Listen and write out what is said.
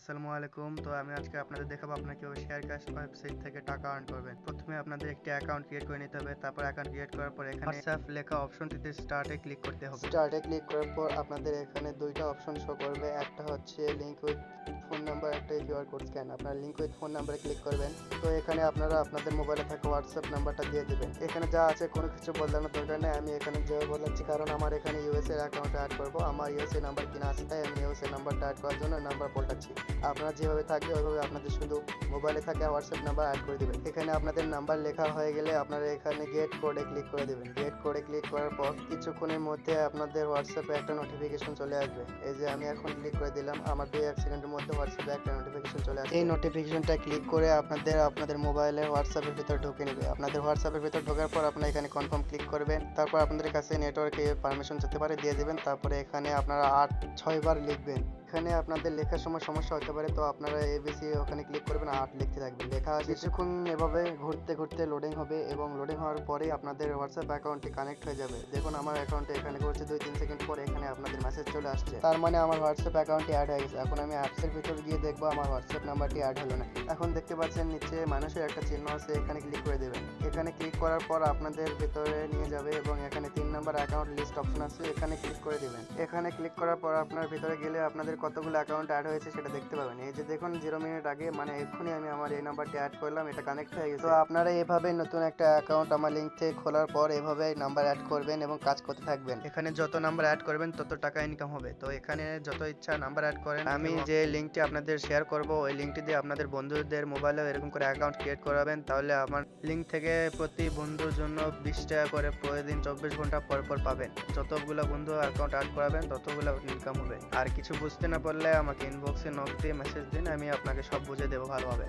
আসসালামু আলাইকুম। তো আমি আজকে আপনাদের দেখাবো আপনারা কিভাবে শেয়ার ক্যাশ ওয়েবসাইট থেকে টাকা আর্ন করবেন। প্রথমে আপনাদের একটি অ্যাকাউন্ট ক্রিয়েট করে নিতে হবে। তারপর অ্যাকাউন্ট ক্রিয়েট করার পর এখানে হোয়াটসঅ্যাপ লেখা অপশনটিতে স্টার্টে ক্লিক করতে হবে। স্টার্টে ক্লিক করার পর আপনাদের এখানে দুইটা অপশন শো করবে। একটা হচ্ছে লিংক উইথ ফোন নাম্বার, একটা কিউআর কোড স্ক্যান। আপনারা লিংক উইথ ফোন নাম্বারে ক্লিক করবেন। তো এখানে আপনারা আপনাদের মোবাইলে থাকা হোয়াটসঅ্যাপ নাম্বারটা দিয়ে দিবেন। এখানে যা আছে কোনো কিছু বলানোর দরকার নেই, আমি এখানে যেভাবে বলাচ্ছি কারণ আমার এখানে ইউএসএ অ্যাকাউন্ট অ্যাড করব। আমার ইউএসএ নাম্বার কিনা আছে তাই আমি ইউএসএ নাম্বারটা অ্যাড করার জন্য নাম্বার পাল্টাচ্ছি। আপনারা যেভাবে থাকবে ওইভাবে আপনাদের শুধু মোবাইলে থাকা হোয়াটসঅ্যাপ নাম্বার অ্যাড করে দিবেন। এখানে আপনাদের নাম্বার লেখা হয়ে গেলে আপনারা এখানে গেট কোডে ক্লিক করে দিবেন। গেট কোডে ক্লিক করার পর কিছুক্ষণের মধ্যে আপনাদের হোয়াটসঅ্যাপে একটা নোটিফিকেশন চলে আসবে। এই যে আমি এখন ক্লিক করে দিলাম, আমার 2-1 সেকেন্ডের মধ্যে হোয়াটসঅ্যাপে একটা নোটিফিকেশন চলে আসবে। এই নোটিফিকেশনটা ক্লিক করে আপনাদের মোবাইলে হোয়াটসঅ্যাপের ভিতর ঢুকে নেবে। আপনাদের হোয়াটসঅ্যাপের ভিতর ঢোকার পর আপনারা এখানে কনফার্ম ক্লিক করবেন। তারপর আপনাদের কাছে নেটওয়ার্কে পারমিশন যেতে পারে, দিয়ে দিবেন। তারপরে এখানে আপনারা 8-6 বার লিখবেন। এখানে আপনাদের লেখার সময় সমস্যা হতে পারে, তো আপনারা এবিসি ওখানে ক্লিক করবেন, 8 লিখতে থাকবেন। লেখা কিছুক্ষণ এভাবে ঘুরতে ঘুরতে লোডিং হবে এবং লোডিং হওয়ার পরে আপনাদের হোয়াটসঅ্যাপ অ্যাকাউন্টটি কানেক্ট হয়ে যাবে। দেখুন আমার অ্যাকাউন্টে এখানে করছে 2-3 সেকেন্ড পরে এখানে আপনাদের মেসেজ চলে আসছে, তার মানে আমার হোয়াটসঅ্যাপ অ্যাকাউন্টটি অ্যাড হয়ে গেছে। এখন আমি অ্যাপসের ভিতর গিয়ে দেখবো আমার হোয়াটসঅ্যাপ নাম্বারটি অ্যাড হলো না। এখন দেখতে পাচ্ছেন নিচে মানুষের একটা চিহ্ন আছে, এখানে ক্লিক করে দেবেন। এখানে ক্লিক করার পর আপনাদের ভিতরে নিয়ে যাবে এবং এখানে 3 নাম্বার অ্যাকাউন্ট লিস্ট অপশন আছে, এখানে ক্লিক করে দেবেন। এখানে ক্লিক করার পর আপনার ভিতরে গেলে আপনাদের কতগুলো অ্যাকাউন্ট অ্যাড হয়েছে সেটা দেখতে পাবেন। এই যে দেখুন 0 মিনিট আগে মানে এক্ষুনি আমি আমার এই নাম্বারটি অ্যাড করলাম, এটা কানেক্ট হয়ে গেছে। তো আপনারা এভাবে নতুন একটা অ্যাকাউন্ট আমার লিংক থেকে খোলার পর এভাবে নাম্বার অ্যাড করবেন এবং কাজ করতে থাকবেন। এখানে যত নাম্বার অ্যাড করবেন তত টাকা ইনকাম হবে। তো এখানে যত ইচ্ছা নাম্বার অ্যাড করেন। আমি যে লিংকটি আপনাদের শেয়ার করব ওই লিংকটি দিয়ে আপনাদের বন্ধুদের মোবাইলেও এরকম করে অ্যাকাউন্ট ক্রিয়েট করাবেন। তাহলে আমার লিংক থেকে প্রতি বন্ধুর জন্য 20 টাকা করে প্রতিদিন 24 ঘন্টা পর পর পাবেন। যতগুলো বন্ধু অ্যাকাউন্ট অ্যাড করাবেন ততগুলো ইনকাম হবে। আর কিছু বুঝতে না পারলে আমাকে ইনবক্সে নক দিয়ে মেসেজ দিন, আমি আপনাকে সব বুঝিয়ে দেবো ভালোভাবে।